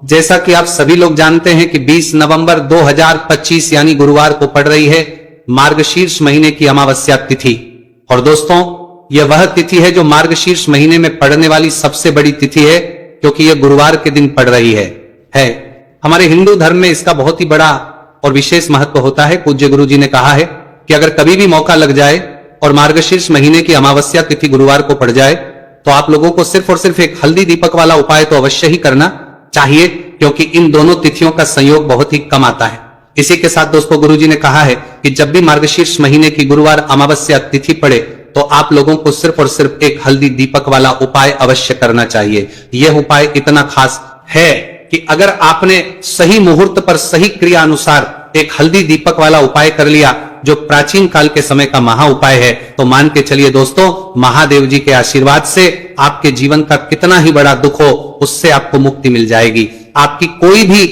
जैसा कि आप सभी लोग जानते हैं कि 20 नवंबर 2025 यानी गुरुवार को पड़ रही है मार्गशीर्ष महीने की अमावस्या तिथि। और दोस्तों, यह वह तिथि है जो मार्गशीर्ष महीने में पड़ने वाली सबसे बड़ी तिथि है, क्योंकि यह गुरुवार के दिन पड़ रही है। हमारे हिंदू धर्म में इसका बहुत ही बड़ा और विशेष महत्व होता है। पूज्य गुरु जी ने कहा है कि अगर कभी भी मौका लग जाए और मार्गशीर्ष महीने की अमावस्या तिथि गुरुवार को पड़ जाए तो आप लोगों को सिर्फ और सिर्फ एक हल्दी दीपक वाला उपाय तो अवश्य ही करना चाहिए, क्योंकि इन दोनों तिथियों का संयोग बहुत ही कम आता है। इसी के साथ दोस्तों, गुरु जी ने कहा है कि जब भी मार्गशीर्ष महीने की गुरुवार अमावस्या तिथि पड़े तो आप लोगों को सिर्फ और सिर्फ एक हल्दी दीपक वाला उपाय अवश्य करना चाहिए। यह उपाय इतना खास है कि अगर आपने सही मुहूर्त पर सही क्रिया अनुसार एक हल्दी दीपक वाला उपाय कर लिया, जो प्राचीन काल के समय का महा उपाय है, तो मान के चलिए दोस्तों, महादेव जी के आशीर्वाद से आपके जीवन का कितना ही बड़ा दुख हो उससे आपको मुक्ति मिल जाएगी। आपकी कोई भी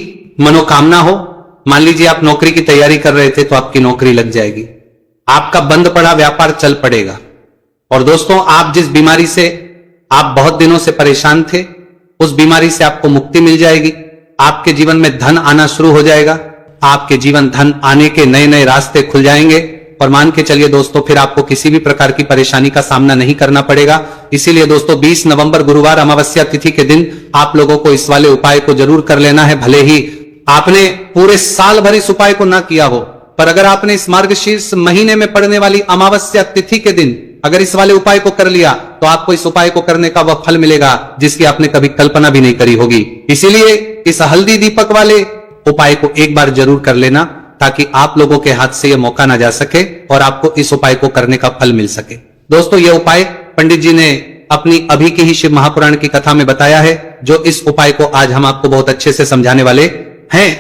मनोकामना हो, मान लीजिए आप नौकरी की तैयारी कर रहे थे तो आपकी नौकरी लग जाएगी, आपका बंद पड़ा व्यापार चल पड़ेगा। और दोस्तों, आप जिस बीमारी से आप बहुत दिनों से परेशान थे, उस बीमारी से आपको मुक्ति मिल जाएगी। आपके जीवन में धन आना शुरू हो जाएगा, आपके जीवन धन आने के नए नए रास्ते खुल जाएंगे। और मान के चलिए दोस्तों, फिर आपको किसी भी प्रकार की परेशानी का सामना नहीं करना पड़ेगा। इसीलिए दोस्तों, 20 नवंबर गुरुवार अमावस्या तिथि के दिन आप लोगों को इस वाले उपाय को जरूर कर लेना है। भले ही आपने पूरे साल भर इस उपाय को ना किया हो, पर अगर आपने इस मार्गशीर्ष महीने में पड़ने वाली अमावस्या तिथि के दिन अगर इस वाले उपाय को कर लिया तो आपको इस उपाय को करने का वह फल मिलेगा जिसकी आपने कभी कल्पना भी नहीं करी होगी। इसीलिए इस हल्दी दीपक वाले उपाय को एक बार जरूर कर लेना, ताकि आप लोगों के हाथ से यह मौका ना जा सके और आपको इस उपाय को करने का फल मिल सके। दोस्तों, यह उपाय पंडित जी ने अपनी अभी की ही शिव महापुराण की कथा में बताया है, जो इस उपाय को आज हम आपको बहुत अच्छे से समझाने वाले हैं।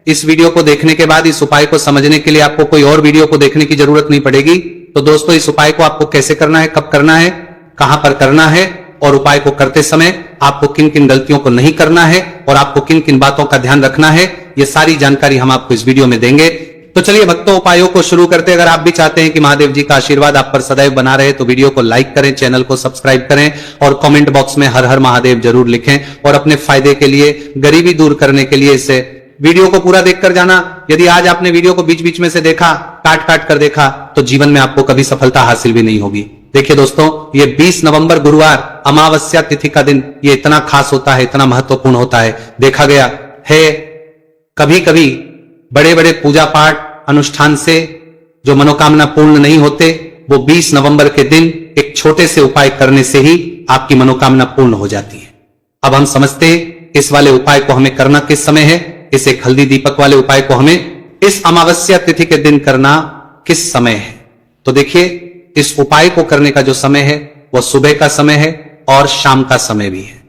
इस वीडियो को देखने के बाद इस उपाय को समझने के लिए आपको कोई और वीडियो को देखने की जरूरत नहीं पड़ेगी। तो दोस्तों, इस उपाय को आपको कैसे करना है, कब करना है, कहां पर करना है, और उपाय को करते समय आपको किन किन गलतियों को नहीं करना है और आपको किन किन बातों का ध्यान रखना है, ये सारी जानकारी हम आपको इस वीडियो में देंगे। तो चलिए भक्तों, उपायों को शुरू करते हैं। अगर आप भी चाहते हैं कि महादेव जी का आशीर्वाद आप पर सदैव बना रहे तो वीडियो को लाइक करें, चैनल को सब्सक्राइब करें और कमेंट बॉक्स में हर हर महादेव जरूर लिखें। और अपने फायदे के लिए, गरीबी दूर करने के लिए इसे वीडियो को पूरा देखकर जाना। यदि आज आपने वीडियो को बीच बीच में से देखा, काट काट कर देखा, तो जीवन में आपको कभी सफलता हासिल भी नहीं होगी। देखिए दोस्तों, ये 20 नवंबर गुरुवार अमावस्या तिथि का दिन ये इतना खास होता है, इतना महत्वपूर्ण होता है। देखा गया है कभी कभी बड़े बड़े पूजा पाठ अनुष्ठान से जो मनोकामना पूर्ण नहीं होते, वो 20 नवंबर के दिन एक छोटे से उपाय करने से ही आपकी मनोकामना पूर्ण हो जाती है। अब हम समझते हैं इस वाले उपाय को हमें करना किस समय है। इस एक हल्दी दीपक वाले उपाय को हमें इस अमावस्या तिथि के दिन करना किस समय है। तो देखिए, इस उपाय को करने का जो समय है वह सुबह का समय है और शाम का समय भी है।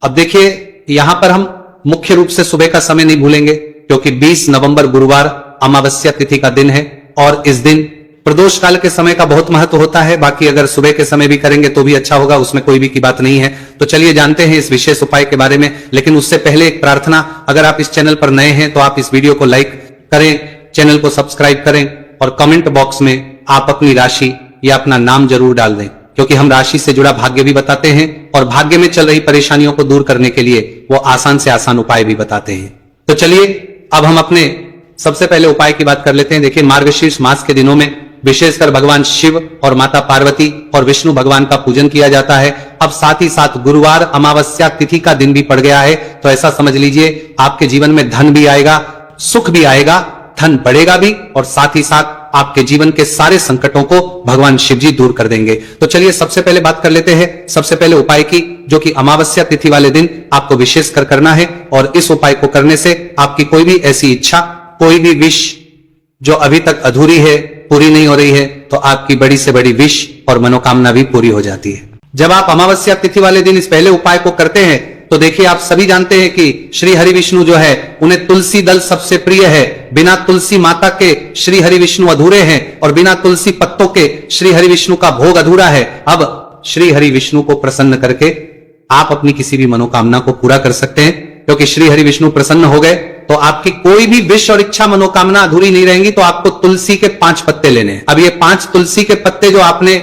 अब देखिए, यहां पर हम मुख्य रूप से सुबह का समय नहीं भूलेंगे, क्योंकि 20 नवंबर गुरुवार अमावस्या तिथि का दिन है और इस दिन प्रदोष काल के समय का बहुत महत्व होता है। बाकी अगर सुबह के समय भी करेंगे तो भी अच्छा होगा, उसमें कोई भी की बात नहीं है। तो चलिए जानते हैं इस विशेष उपाय के बारे में। लेकिन उससे पहले एक प्रार्थना, अगर आप इस चैनल पर नए हैं तो आप इस वीडियो को लाइक करें, चैनल को सब्सक्राइब करें और कमेंट बॉक्स में आप अपनी राशि या अपना नाम जरूर डाल दें, क्योंकि हम राशि से जुड़ा भाग्य भी बताते हैं और भाग्य में चल रही परेशानियों को दूर करने के लिए वो आसान से आसान उपाय भी बताते हैं। तो चलिए अब हम अपने सबसे पहले उपाय की बात कर लेते हैं। देखिए, मार्गशीर्ष मास के दिनों में विशेषकर भगवान शिव और माता पार्वती और विष्णु भगवान का पूजन किया जाता है। अब साथ ही साथ गुरुवार अमावस्या तिथि का दिन भी पड़ गया है, तो ऐसा समझ लीजिए आपके जीवन में धन भी आएगा, सुख भी आएगा, धन बढ़ेगा भी, और साथ ही साथ आपके जीवन के सारे संकटों को भगवान शिव जी दूर कर देंगे। तो चलिए सबसे पहले बात कर लेते हैं सबसे पहले उपाय की, जो कि अमावस्या तिथि वाले दिन आपको विशेष कर करना है। और इस उपाय को करने से आपकी कोई भी ऐसी इच्छा, कोई भी विश जो अभी तक अधूरी है, पूरी नहीं हो रही है, तो आपकी बड़ी से बड़ी विश और मनोकामना भी पूरी हो जाती है। जब आप अमावस्या तिथि वाले दिन इस पहले उपाय को करते हैं तो देखिए, आप सभी जानते हैं कि श्री हरि विष्णु जो है उन्हें तुलसी दल सबसे प्रिय है। बिना तुलसी माता के श्री हरि विष्णु अधूरे हैं और बिना तुलसी पत्तों के श्री हरि विष्णु का भोग अधूरा है। अब श्री हरि विष्णु को प्रसन्न करके आप अपनी किसी भी मनोकामना को पूरा कर सकते हैं, क्योंकि श्री हरि विष्णु प्रसन्न हो गए तो आपकी कोई भी विश और इच्छा मनोकामना अधूरी नहीं रहेंगी। तो आपको तुलसी के 5 पत्ते लेने हैं। अब ये 5 तुलसी के पत्ते जो आपने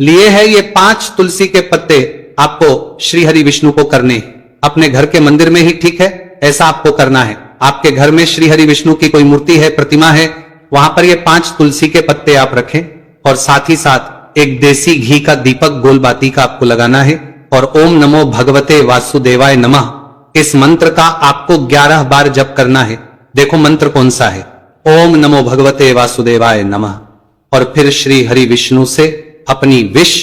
लिए हैं, ये 5 तुलसी के पत्ते आपको श्री हरि विष्णु को करने अपने घर के मंदिर में ही ठीक है, ऐसा आपको करना है। आपके घर में श्री हरि विष्णु की कोई मूर्ति है, प्रतिमा है, वहां पर ये 5 तुलसी के पत्ते आप रखें और साथ ही साथ एक देसी घी का दीपक गोल बाती का आपको लगाना है और ओम नमो भगवते वासुदेवाय नमः इस मंत्र का आपको 11 बार जप करना है। देखो मंत्र कौन सा है, ओम नमो भगवते वासुदेवाय नमः। और फिर श्री हरि विष्णु से अपनी विश,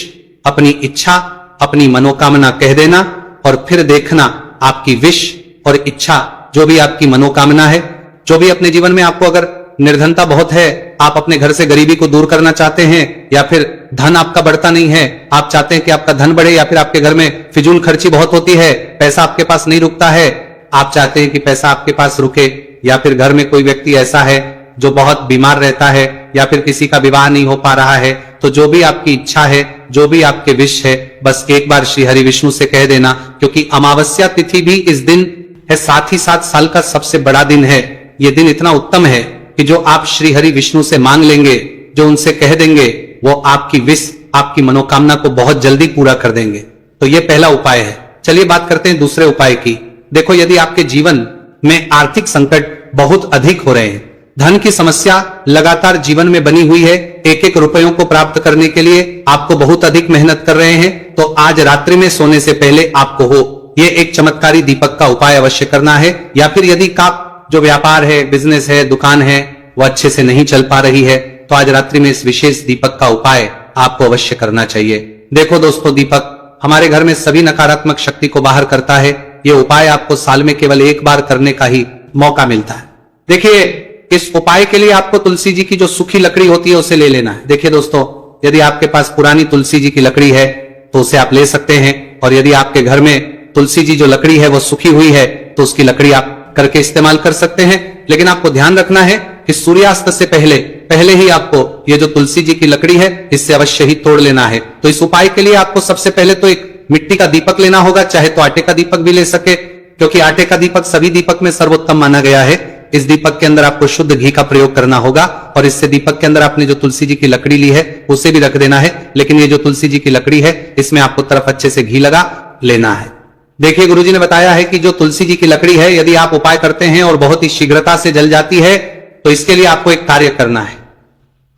अपनी इच्छा, अपनी मनोकामना कह देना और फिर देखना आपकी विश और इच्छा, जो भी आपकी मनोकामना है, जो भी अपने जीवन में आपको अगर निर्धनता बहुत है, आप अपने घर से गरीबी को दूर करना चाहते हैं, या फिर धन आपका बढ़ता नहीं है, आप चाहते हैं कि आपका धन बढ़े, या फिर आपके घर में फिजूल खर्ची बहुत होती है, पैसा आपके पास नहीं रुकता है, आप चाहते हैं कि पैसा आपके पास रुके, या फिर घर में कोई व्यक्ति ऐसा है जो बहुत बीमार रहता है, या फिर किसी का विवाह नहीं हो पा रहा है, तो जो भी आपकी इच्छा है, जो भी आपके विश है, बस एक बार श्री हरि विष्णु से कह देना। क्योंकि अमावस्या तिथि भी इस दिन है, साथ ही साथ साल का सबसे बड़ा दिन है। यह दिन इतना उत्तम है कि जो आप श्री हरि विष्णु से मांग लेंगे, जो उनसे कह देंगे, वो आपकी विश, आपकी मनोकामना को बहुत जल्दी पूरा कर देंगे। तो यह पहला उपाय है। चलिए बात करते हैं दूसरे उपाय की। देखो, यदि आपके जीवन में आर्थिक संकट बहुत अधिक हो रहे हैं, धन की समस्या लगातार जीवन में बनी हुई है, एक एक रुपयों को प्राप्त करने के लिए आपको बहुत अधिक मेहनत कर रहे हैं, तो आज रात्रि में सोने से पहले आपको ये एक चमत्कारी दीपक का उपाय अवश्य करना है। या फिर यदि का जो व्यापार है, बिजनेस है, दुकान है, वो अच्छे से नहीं चल पा रही है, तो आज रात्रि में इस विशेष दीपक का उपाय आपको अवश्य करना चाहिए। देखो दोस्तों, दीपक हमारे घर में सभी नकारात्मक शक्ति को बाहर करता है। ये उपाय आपको साल में केवल एक बार करने का ही मौका मिलता है। देखिए, इस उपाय के लिए आपको तुलसी जी की जो सूखी लकड़ी होती है उसे ले लेना है। देखिए दोस्तों, यदि आपके पास पुरानी तुलसी जी की लकड़ी है तो उसे आप ले सकते हैं, और यदि आपके घर में तुलसी जी जो लकड़ी है वो सूखी हुई है तो उसकी लकड़ी आप करके इस्तेमाल कर सकते हैं। लेकिन आपको ध्यान रखना है कि सूर्यास्त से पहले ही आपको ये जो तुलसी जी की लकड़ी है इससे अवश्य ही तोड़ लेना है। तो इस उपाय के लिए आपको सबसे पहले तो एक मिट्टी का दीपक लेना होगा, चाहे तो आटे का दीपक भी ले सके, क्योंकि आटे का दीपक सभी दीपक में सर्वोत्तम माना गया है। इस दीपक के अंदर आपको शुद्ध घी का प्रयोग करना होगा, और इससे दीपक के अंदर आपने जो तुलसी जी की लकड़ी ली है उसे भी रख देना है। लेकिन ये जो तुलसी जी की लकड़ी है इसमें आपको तरफ अच्छे से घी लगा लेना है। देखिए, गुरुजी ने बताया है कि जो तुलसी जी की लकड़ी है, यदि आप उपाय करते हैं और बहुत ही शीघ्रता से जल जाती है, तो इसके लिए आपको एक कार्य करना है।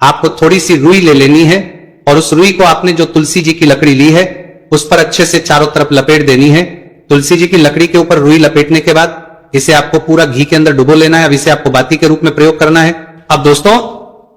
आपको थोड़ी सी रुई ले लेनी है और उस रुई को आपने जो तुलसी जी की लकड़ी ली है उस पर अच्छे से चारों तरफ लपेट देनी है। तुलसी जी की लकड़ी के ऊपर रुई लपेटने के बाद इसे आपको पूरा घी के अंदर डुबो लेना है। अब इसे आपको बाती के रूप में प्रयोग करना है। अब दोस्तों,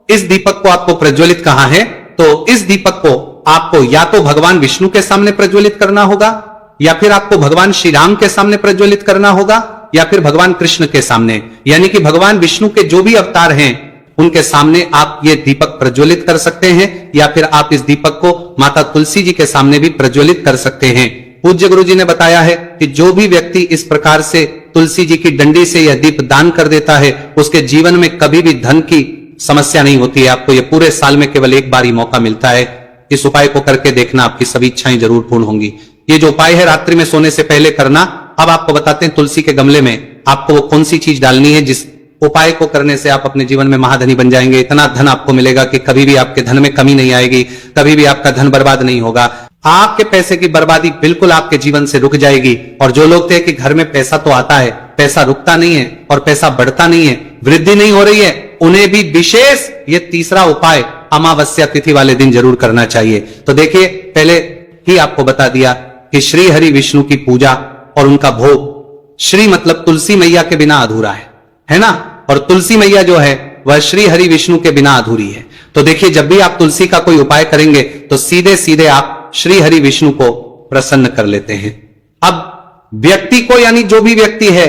इस दीपक को आपको प्रज्वलित कहां है, तो इस दीपक को आपको या तो भगवान विष्णु के सामने प्रज्वलित करना होगा, या फिर आपको भगवान श्री राम के सामने प्रज्वलित करना होगा, या फिर भगवान कृष्ण के सामने, यानी कि भगवान विष्णु के जो भी अवतार हैं उनके सामने आप ये दीपक प्रज्वलित कर सकते हैं, या फिर आप इस दीपक को माता तुलसी जी के सामने भी प्रज्वलित कर सकते हैं। पूज्य गुरु जी ने बताया है कि जो भी व्यक्ति इस प्रकार से तुलसी जी की डंडी से यह दीप दान कर देता है उसके जीवन में कभी भी धन की समस्या नहीं होती है। आपको यह पूरे साल में केवल एक बार ही मौका मिलता है। इस उपाय को करके देखना, आपकी सभी इच्छाएं जरूर पूर्ण होंगी। ये जो उपाय है रात्रि में सोने से पहले करना। अब आपको बताते हैं तुलसी के गमले में आपको वो कौन सी चीज डालनी है जिस उपाय को करने से आप अपने जीवन में महाधनी बन जाएंगे। इतना धन आपको मिलेगा कि कभी भी आपके धन में कमी नहीं आएगी, कभी भी आपका धन बर्बाद नहीं होगा। आपके पैसे की बर्बादी बिल्कुल आपके जीवन से रुक जाएगी। और जो लोग थे कि घर में पैसा तो आता है, पैसा रुकता नहीं है और पैसा बढ़ता नहीं है, वृद्धि नहीं हो रही है, उन्हें भी विशेष ये तीसरा उपाय अमावस्या तिथि वाले दिन जरूर करना चाहिए। तो देखिए, पहले ही आपको बता दिया कि श्री हरि विष्णु की पूजा और उनका भोग, श्री मतलब तुलसी मैया के बिना अधूरा है ना, और तुलसी मैया जो है वह श्री हरि विष्णु के बिना अधूरी है। तो देखिए, जब भी आप तुलसी का कोई उपाय करेंगे तो सीधे सीधे आप श्री हरि विष्णु को प्रसन्न कर लेते हैं। अब व्यक्ति को, यानी जो भी व्यक्ति है,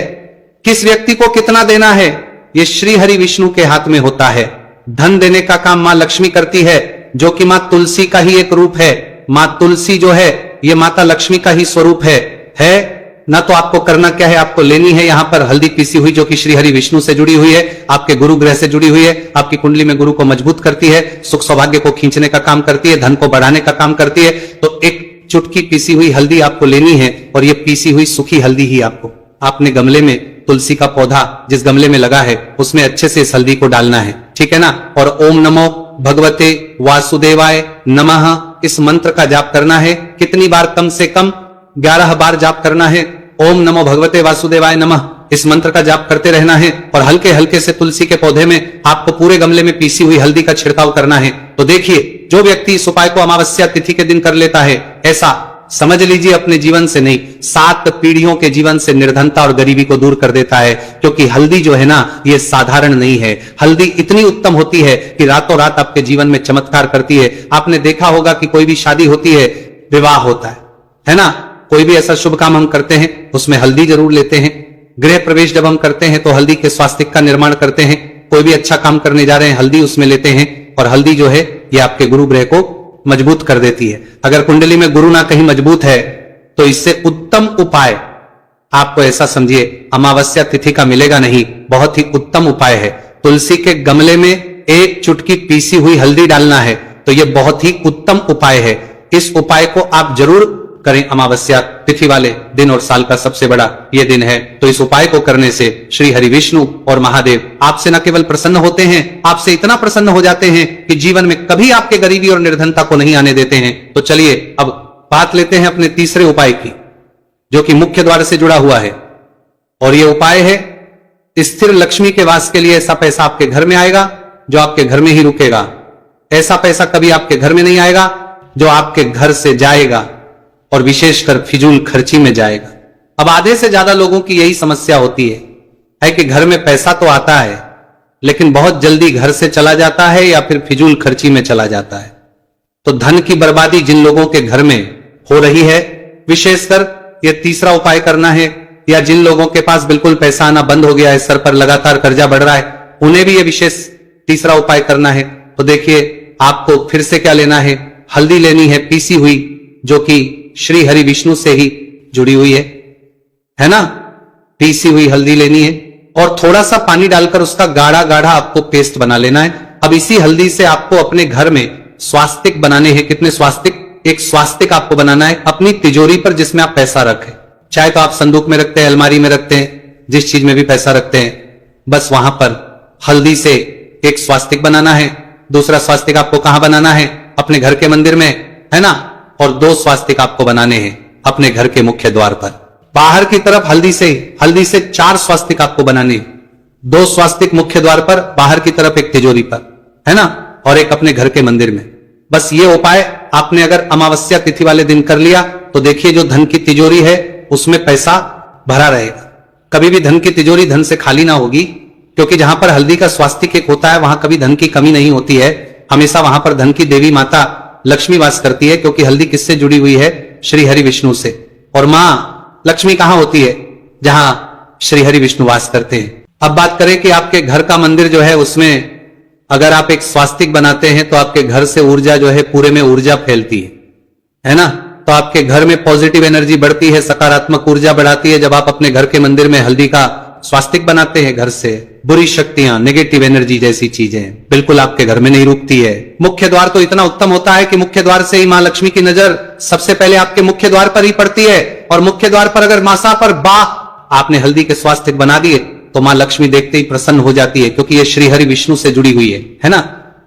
किस व्यक्ति को कितना देना है, यह श्री हरि विष्णु के हाथ में होता है। धन देने का काम मां लक्ष्मी करती है, जो कि मां तुलसी का ही एक रूप है। मां तुलसी जो है यह माता लक्ष्मी का ही स्वरूप है ना। तो आपको करना क्या है, आपको लेनी है यहां पर हल्दी पीसी हुई, जो कि श्री हरि विष्णु से जुड़ी हुई है, आपके गुरु ग्रह से जुड़ी हुई है, आपकी कुंडली में गुरु को मजबूत करती है, सुख सौभाग्य को खींचने का काम करती है, धन को बढ़ाने का काम करती है। तो एक चुटकी पीसी हुई हल्दी आपको लेनी है, और ये पीसी हुई सूखी हल्दी ही आपने गमले में, तुलसी का पौधा जिस गमले में लगा है उसमें अच्छे से इस हल्दी को डालना है, ठीक है ना। और ओम नमो भगवते वासुदेवाय नमः इस मंत्र का जाप करना है। कितनी बार, कम से कम 11 बार जाप करना है। ओम नमो भगवते वासुदेवाय नमः इस मंत्र का जाप करते रहना है और हल्के हल्के से तुलसी के पौधे में आपको पूरे गमले में पीसी हुई हल्दी का छिड़काव करना है। तो देखिए, जो व्यक्ति इस उपाय को अमावस्या तिथि के दिन कर लेता है, ऐसा समझ लीजिए अपने जीवन से नहीं, 7 पीढ़ियों के जीवन से निर्धनता और गरीबी को दूर कर देता है। क्योंकि हल्दी जो है ना, ये साधारण नहीं है। हल्दी इतनी उत्तम होती है कि रातों रात आपके जीवन में चमत्कार करती है। आपने देखा होगा कि कोई भी शादी होती है, विवाह होता है ना, कोई भी ऐसा शुभ काम हम करते हैं उसमें हल्दी जरूर लेते हैं। गृह प्रवेश जब हम करते हैं तो हल्दी के स्वास्तिक का निर्माण करते हैं। कोई भी अच्छा काम करने जा रहे हैं, हल्दी उसमें लेते हैं। और हल्दी जो है ये आपके गुरु ग्रह को मजबूत कर देती है। अगर कुंडली में गुरु ना कहीं मजबूत है तो इससे उत्तम उपाय आपको ऐसा समझिए अमावस्या तिथि का मिलेगा नहीं। बहुत ही उत्तम उपाय है। तुलसी के गमले में 1 चुटकी पीसी हुई हल्दी डालना है, तो यह बहुत ही उत्तम उपाय है। इस उपाय को आप जरूर करें। अमावस्या तिथि वाले दिन और साल का सबसे बड़ा ये दिन है। तो इस उपाय को करने से श्री हरि विष्णु और महादेव आपसे न केवल प्रसन्न होते हैं, आपसे इतना प्रसन्न हो जाते हैं कि जीवन में कभी आपके गरीबी और निर्धनता को नहीं आने देते हैं। तो चलिए अब बात लेते हैं अपने तीसरे उपाय की, जो कि मुख्य द्वार से जुड़ा हुआ है। और यह उपाय है स्थिर लक्ष्मी के वास के लिए। ऐसा पैसा आपके घर में आएगा जो आपके घर में ही रुकेगा। ऐसा पैसा कभी आपके घर में नहीं आएगा जो आपके घर से जाएगा और विशेषकर फिजूल खर्ची में जाएगा। अब आधे से ज्यादा लोगों की यही समस्या होती है कि घर में पैसा तो आता है लेकिन बहुत जल्दी घर से चला जाता है या फिर फिजूल खर्ची में चला जाता है। तो धन की बर्बादी जिन लोगों के घर में हो रही है, विशेषकर ये तीसरा उपाय करना है। या जिन लोगों के पास बिल्कुल पैसा आना बंद हो गया है, सर पर लगातार कर्जा बढ़ रहा है, उन्हें भी ये विशेष तीसरा उपाय करना है। तो देखिए, आपको फिर से क्या लेना है, हल्दी लेनी है पीसी हुई, जो कि श्री हरि विष्णु से ही जुड़ी हुई है ना। पीसी हुई हल्दी लेनी है और थोड़ा सा पानी डालकर उसका गाढ़ा गाढ़ा आपको पेस्ट बना लेना है। अब इसी हल्दी से आपको अपने घर में स्वास्तिक बनाने हैं। कितने स्वास्तिक? एक स्वास्तिक आपको बनाना है अपनी तिजोरी पर, जिसमें आप पैसा रखें। चाहे तो आप संदूक में रखते हैं, अलमारी में रखते हैं, जिस चीज में भी पैसा रखते हैं, बस वहां पर हल्दी से एक स्वास्तिक बनाना है। दूसरा स्वास्तिक आपको कहां बनाना है? अपने घर के मंदिर में, है ना। और 2 स्वास्तिक आपको बनाने हैं अपने घर के मुख्य द्वार पर। बाहर की तरफ हल्दी से 4 स्वास्तिक आपको बनाने, 2 स्वास्तिक मुख्य द्वार पर, बाहर की तरफ एक तिजोरी पर, है ना, और एक अपने घर के मंदिर में। बस ये उपाय आपने अगर अमावस्या तिथि वाले दिन कर लिया तो देखिए, जो धन की तिजोरी है उसमें पैसा भरा रहेगा। कभी भी धन की तिजोरी धन से खाली ना होगी, क्योंकि जहां पर हल्दी का स्वास्तिक एक होता है वहां कभी धन की कमी नहीं होती है। हमेशा वहां पर धन की देवी माता लक्ष्मी वास करती है, क्योंकि हल्दी किससे जुड़ी हुई है? श्री हरि विष्णु से। और मां लक्ष्मी कहां होती है? जहां श्री हरि विष्णु वास करते हैं। अब बात करें कि आपके घर का मंदिर जो है उसमें अगर आप एक स्वास्तिक बनाते हैं तो आपके घर से ऊर्जा जो है पूरे में ऊर्जा फैलती है ना। तो आपके घर में पॉजिटिव एनर्जी बढ़ती है, सकारात्मक ऊर्जा बढ़ाती है। जब आप अपने घर के मंदिर में हल्दी का स्वास्तिक बनाते हैं, घर से बुरी शक्तियां, नेगेटिव एनर्जी जैसी चीजें बिल्कुल आपके घर में नहीं रुकती है। मुख्य द्वार तो इतना उत्तम होता है कि मुख्य द्वार से ही मां लक्ष्मी की नजर सबसे पहले आपके मुख्य द्वार पर ही पड़ती है। और मुख्य द्वार पर अगर मासा पर आपने हल्दी के स्वास्तिक बना दिए तो मां लक्ष्मी देखते ही प्रसन्न हो जाती है, क्योंकि ये श्री हरि विष्णु से जुड़ी हुई है ना।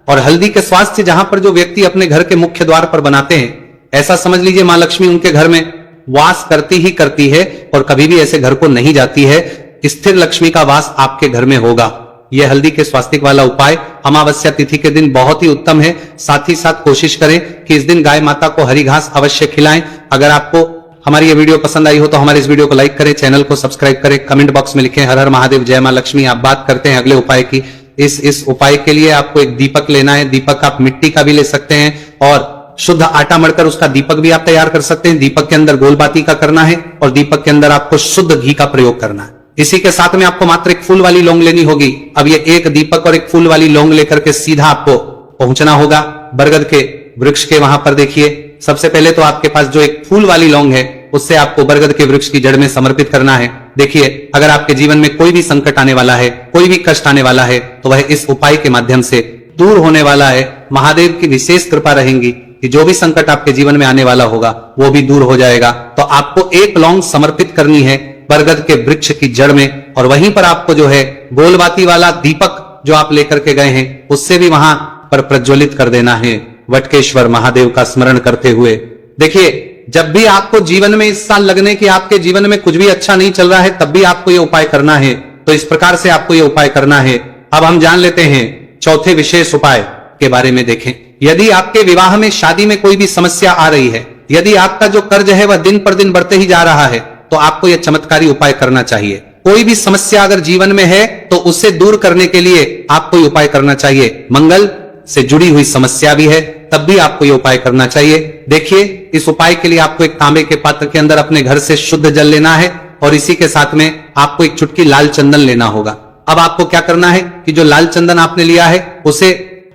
और हल्दी के स्वास्थ्य जहां पर जो व्यक्ति अपने घर के मुख्य द्वार पर बनाते हैं, ऐसा समझ लीजिए मां लक्ष्मी उनके घर में वास करती ही करती है और कभी भी ऐसे घर को नहीं जाती है। स्थिर लक्ष्मी का वास आपके घर में होगा। यह हल्दी के स्वास्तिक वाला उपाय अमावस्या तिथि के दिन बहुत ही उत्तम है। साथ ही साथ कोशिश करें कि इस दिन गाय माता को हरी घास अवश्य खिलाएं। अगर आपको हमारी ये वीडियो पसंद आई हो तो हमारे इस वीडियो को लाइक करें, चैनल को सब्सक्राइब करें, कमेंट बॉक्स में लिखें हर हर महादेव, जय मां लक्ष्मी। आप बात करते हैं अगले उपाय की। इस उपाय के लिए आपको एक दीपक लेना है। दीपक आप मिट्टी का भी ले सकते हैं और शुद्ध आटा मढ़कर उसका दीपक भी आप तैयार कर सकते हैं। दीपक के अंदर गोलबाती का करना है और दीपक के अंदर आपको शुद्ध घी का प्रयोग करना है। इसी के साथ में आपको मात्र एक फूल वाली लौंग लेनी होगी। अब ये एक दीपक और एक फूल वाली लौंग लेकर के सीधा आपको पहुंचना होगा बरगद के वृक्ष के वहां पर। देखिए, सबसे पहले तो आपके पास जो एक फूल वाली लौंग है उससे आपको बरगद के वृक्ष की जड़ में समर्पित करना है। देखिए, अगर आपके जीवन में कोई भी संकट आने वाला है, कोई भी कष्ट आने वाला है, तो वह इस उपाय के माध्यम से दूर होने वाला है। महादेव की विशेष कृपा रहेगी कि जो भी संकट आपके जीवन में आने वाला होगा वो भी दूर हो जाएगा। तो आपको एक लौंग समर्पित करनी है बरगद के वृक्ष की जड़ में, और वहीं पर आपको जो है गोलबाती वाला दीपक जो आप लेकर के गए हैं उससे भी वहां पर प्रज्वलित कर देना है, वटकेश्वर महादेव का स्मरण करते हुए। देखिए, जब भी आपको जीवन में इस साल लगने कि आपके जीवन में कुछ भी अच्छा नहीं चल रहा है, तब भी आपको यह उपाय करना है। तो इस प्रकार से आपको यह उपाय करना है। अब हम जान लेते हैं चौथे विशेष उपाय के बारे में। देखें, यदि आपके विवाह में, शादी में कोई भी समस्या आ रही है, यदि आपका जो कर्ज है वह दिन पर दिन बढ़ते ही जा रहा है, तो आपको यह चमत्कारी उपाय करना चाहिए। कोई भी समस्या अगर जीवन में है तो उसे दूर करने के लिए आपको यह उपाय करना चाहिए। मंगल से जुड़ी हुई समस्या भी है तब भी आपको यह उपाय करना चाहिए। देखिए, इस उपाय के लिए आपको एक तांबे के पात्र के अंदर अपने घर से शुद्ध जल लेना है और इसी के साथ में आपको एक चुटकी लाल चंदन लेना होगा। अब आपको क्या करना है कि जो लाल चंदन आपने लिया है उसे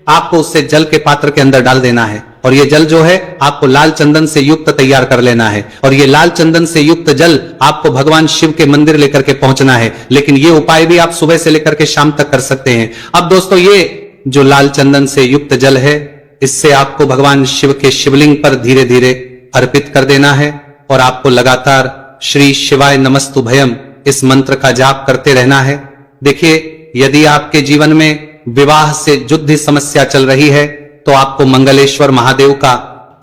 आपको उससे जल के पात्र के अंदर डाल देना है और ये जल जो है आपको लाल चंदन से युक्त तैयार कर लेना है और ये लाल चंदन से युक्त जल आपको भगवान शिव के मंदिर लेकर के पहुंचना है। लेकिन ये उपाय भी आप सुबह से लेकर के शाम तक कर सकते हैं। अब दोस्तों, ये जो लाल चंदन से युक्त जल है, इससे आपको भगवान शिव के शिवलिंग पर धीरे धीरे अर्पित कर देना है और आपको लगातार श्री शिवाय नमस्तुभयम इस मंत्र का जाप करते रहना है। देखिए, यदि आपके जीवन में विवाह से जुद्ध समस्या चल रही है तो आपको मंगलेश्वर महादेव का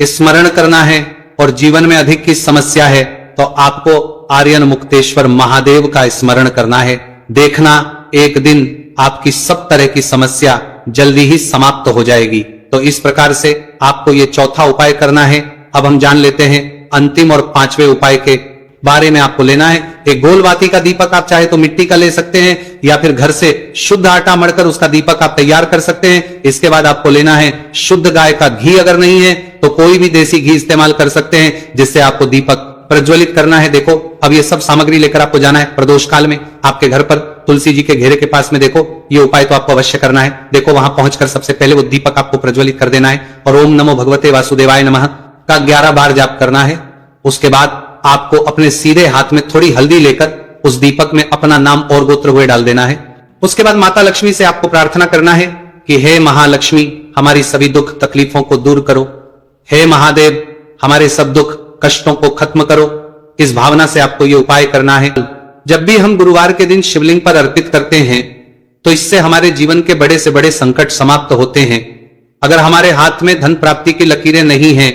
स्मरण करना है और जीवन में अधिक की समस्या है तो आपको आर्यन मुक्तेश्वर महादेव का स्मरण करना है। देखना, एक दिन आपकी सब तरह की समस्या जल्दी ही समाप्त हो जाएगी। तो इस प्रकार से आपको ये चौथा उपाय करना है। अब हम जान लेते हैं अंतिम और पांचवें उपाय के बारे में। आपको लेना है एक गोल बाती का दीपक, आप चाहे तो मिट्टी का ले सकते हैं या फिर घर से शुद्ध आटा मढ़कर उसका दीपक आप तैयार कर सकते हैं। इसके बाद आपको लेना है शुद्ध गाय का घी, अगर नहीं है तो कोई भी देसी घी इस्तेमाल कर सकते हैं जिससे आपको दीपक प्रज्वलित करना है। देखो, अब ये सब सामग्री लेकर आपको जाना है प्रदोष काल में आपके घर पर तुलसी जी के घेरे के पास में। देखो, ये उपाय तो आपको अवश्य करना है। देखो, वहां पहुंचकर सबसे पहले वो दीपक आपको प्रज्वलित कर देना है और ओम नमो भगवते वासुदेवाय नमः का 11 बार जाप करना है। उसके बाद आपको अपने सीधे हाथ में थोड़ी हल्दी लेकर उस दीपक में अपना नाम और गोत्र हुए डाल देना है। उसके बाद माता लक्ष्मी से आपको प्रार्थना करना है कि हे महालक्ष्मी, हमारी सभी दुख तकलीफों को दूर करो। हे महादेव, हमारे सब दुख कष्टों को खत्म करो। इस भावना से आपको यह उपाय करना है। जब भी हम गुरुवार के दिन शिवलिंग पर अर्पित करते हैं तो इससे हमारे जीवन के बड़े से बड़े संकट समाप्त होते हैं। अगर हमारे हाथ में धन प्राप्ति की लकीरें नहीं हैं,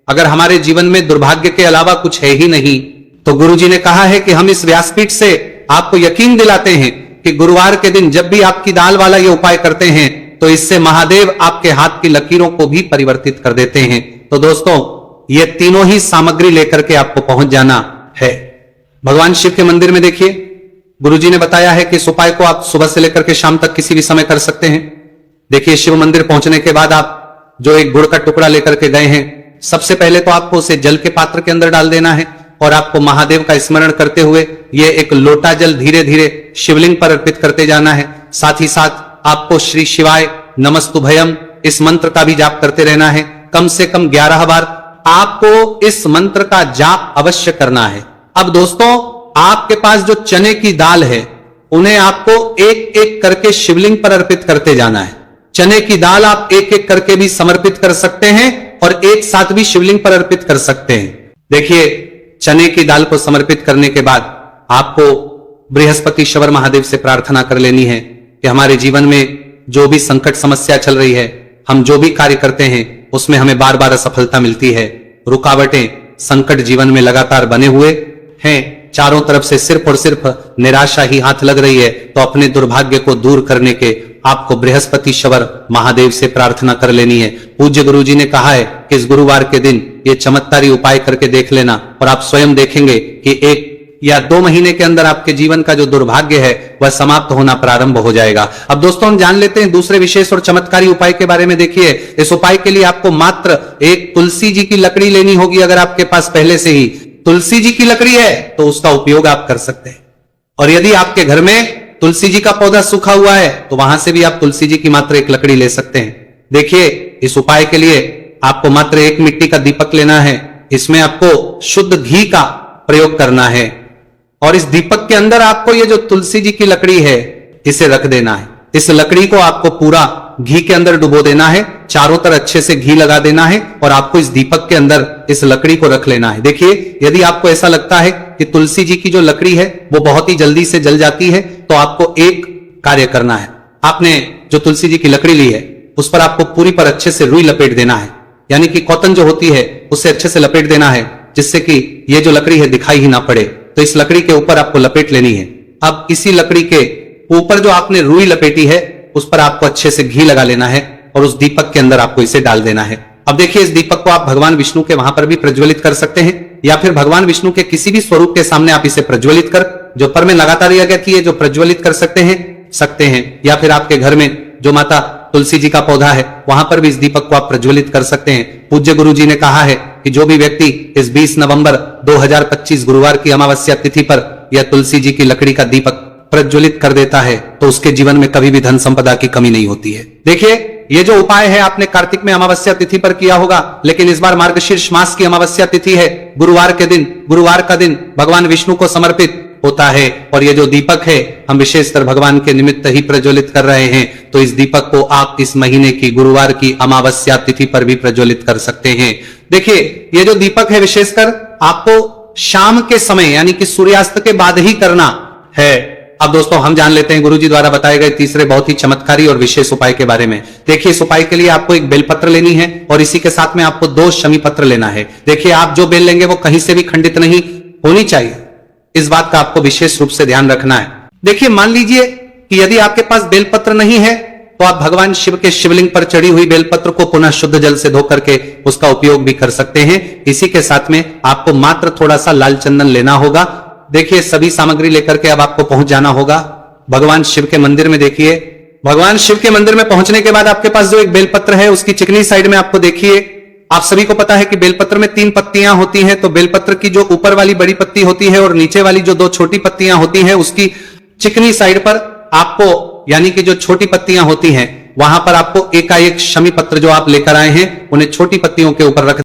अगर हमारे जीवन में दुर्भाग्य के अलावा कुछ है ही नहीं, तो गुरुजी ने कहा है कि हम इस व्यासपीठ से आपको यकीन दिलाते हैं कि गुरुवार के दिन जब भी आपकी दाल वाला ये उपाय करते हैं तो इससे महादेव आपके हाथ की लकीरों को भी परिवर्तित कर देते हैं। तो दोस्तों, ये तीनों ही सामग्री लेकर के आपको पहुंच जाना है भगवान शिव के मंदिर में। देखिए, गुरुजी ने बताया है कि इस उपाय को आप सुबह से लेकर के शाम तक किसी भी समय कर सकते हैं। देखिए, शिव मंदिर पहुंचने के बाद आप जो एक गुड़ का टुकड़ा लेकर के गए हैं, सबसे पहले तो आपको उसे जल के पात्र के अंदर डाल देना है और आपको महादेव का स्मरण करते हुए ये एक लोटा जल धीरे धीरे शिवलिंग पर अर्पित करते जाना है। साथ ही साथ आपको श्री शिवाय नमस्तुभयम इस मंत्र का भी जाप करते रहना है। कम से कम 11 बार आपको इस मंत्र का जाप अवश्य करना है। अब दोस्तों, आपके पास जो चने की दाल है उन्हें आपको एक एक करके शिवलिंग पर अर्पित करते जाना है। चने की दाल आप एक एक करके भी समर्पित कर सकते हैं और एक साथ भी शिवलिंग पर अर्पित कर सकते हैं। देखिए, चने की दाल को समर्पित करने के बाद आपको बृहस्पतिश्वर महादेव से प्रार्थना कर लेनी है कि हमारे जीवन में जो भी संकट समस्या चल रही है, हम जो भी कार्य करते हैं उसमें हमें बार बार असफलता मिलती है, रुकावटें संकट जीवन में लगातार बने हुए हैं, चारों तरफ से सिर्फ और सिर्फ निराशा ही हाथ लग रही है, तो अपने दुर्भाग्य को दूर करने के आपको बृहस्पतिश्वर महादेव से प्रार्थना कर लेनी है। पूज्य गुरुजी ने कहा है कि इस गुरुवार के दिन ये चमत्कारी उपाय करके देख लेना और आप स्वयं देखेंगे कि 1 या 2 महीने के अंदर आपके जीवन का जो दुर्भाग्य है वह समाप्त होना प्रारंभ हो जाएगा। अब दोस्तों, हम जान लेते हैं दूसरे विशेष और चमत्कारी उपाय के बारे में। देखिए, इस उपाय के लिए आपको मात्र एक तुलसी जी की लकड़ी लेनी होगी। अगर आपके पास पहले से ही तुलसी जी की लकड़ी है तो उसका उपयोग आप कर सकते हैं, और यदि आपके घर में तुलसी जी का पौधा सूखा हुआ है तो वहां से भी आप तुलसी जी की मात्र एक लकड़ी ले सकते हैं। देखिए, इस उपाय के लिए आपको मात्र एक मिट्टी का दीपक लेना है। इसमें आपको शुद्ध घी का प्रयोग करना है और इस दीपक के अंदर आपको ये जो तुलसी जी की लकड़ी है इसे रख देना है। इस लकड़ी को आपको पूरा घी के अंदर डुबो देना है, चारों तरफ अच्छे से घी लगा देना है और आपको इस दीपक के अंदर इस लकड़ी को रख लेना है। देखिए, यदि आपको ऐसा लगता है कि तुलसी जी की जो लकड़ी है वो बहुत ही जल्दी से जल जाती है तो आपको एक कार्य करना है। आपने जो तुलसी जी की लकड़ी ली है उस पर आपको पूरी पर अच्छे से रुई लपेट देना है, यानी कि कॉटन जो होती है उससे अच्छे से लपेट देना है जिससे कि ये जो लकड़ी है दिखाई ही ना पड़े। तो इस लकड़ी के ऊपर आपको लपेट लेनी है। अब इसी लकड़ी के ऊपर जो आपने रुई लपेटी है उस पर आपको अच्छे से घी लगा लेना है और उस दीपक के अंदर आपको इसे डाल देना है। अब देखिए, इस दीपक को आप भगवान विष्णु के वहां पर भी प्रज्वलित कर सकते हैं या फिर भगवान विष्णु के किसी भी स्वरूप के सामने आप इसे प्रज्वलित कर, जो पर में लगातार दिया गया कि ये जो प्रज्वलित कर सकते हैं, या फिर आपके घर में जो माता तुलसी जी का पौधा है वहां पर भी इस दीपक को आप प्रज्वलित कर सकते हैं। पूज्य गुरु जी ने कहा है कि जो भी व्यक्ति इस 20 नवंबर 2025 गुरुवार की अमावस्या तिथि पर यह तुलसी जी की लकड़ी का दीपक प्रज्वलित कर देता है तो उसके जीवन में कभी भी धन संपदा की कमी नहीं होती है। देखिए, ये जो उपाय है आपने कार्तिक में अमावस्या तिथि पर किया होगा, लेकिन इस बार मार्गशीर्ष मास की अमावस्या तिथि है, गुरुवार का दिन भगवान विष्णु को समर्पित होता है और ये जो दीपक है हम विशेषकर भगवान के निमित्त ही प्रज्वलित कर रहे हैं। तो इस दीपक को आप इस महीने की गुरुवार की अमावस्या तिथि पर भी प्रज्वलित कर सकते हैं। देखिए, ये जो दीपक है विशेषकर आपको शाम के समय यानी कि सूर्यास्त के बाद ही करना है। अब दोस्तों, हम जान लेते हैं गुरुजी द्वारा बताए गए तीसरे बहुत ही चमत्कारी और विशेष उपाय के बारे में। देखिए, इस उपाय के लिए आपको एक बेलपत्र लेनी है और इसी के साथ में आपको 2 शमी पत्र लेना है। देखिए, आप जो बेल लेंगे वो कहीं से भी खंडित नहीं होनी चाहिए, इस बात का आपको विशेष रूप से ध्यान रखना है। देखिए, मान लीजिए कि यदि आपके पास बेलपत्र नहीं है तो आप भगवान शिव के शिवलिंग पर चढ़ी हुई बेलपत्र को पुनः शुद्ध जल से धो करके उसका उपयोग भी कर सकते हैं। इसी के साथ में आपको मात्र थोड़ा सा लाल चंदन लेना होगा। देखिए, सभी सामग्री लेकर के अब आपको पहुंच जाना होगा भगवान शिव के मंदिर में। देखिए, भगवान शिव के मंदिर में पहुंचने के बाद आपके पास जो एक बेलपत्र है उसकी चिकनी साइड में आपको देखिए, आप सभी को पता है कि बेलपत्र में 3 पत्तियां होती हैं। तो बेलपत्र की जो ऊपर वाली बड़ी पत्ती होती है और नीचे वाली जो 2 छोटी पत्तियां होती हैं उसकी चिकनी साइड पर आपको, यानी कि जो छोटी पत्तियां होती हैं वहां पर आपको एकाएक शमी पत्र जो आप लेकर आए हैं उन्हें छोटी पत्तियों के ऊपर रख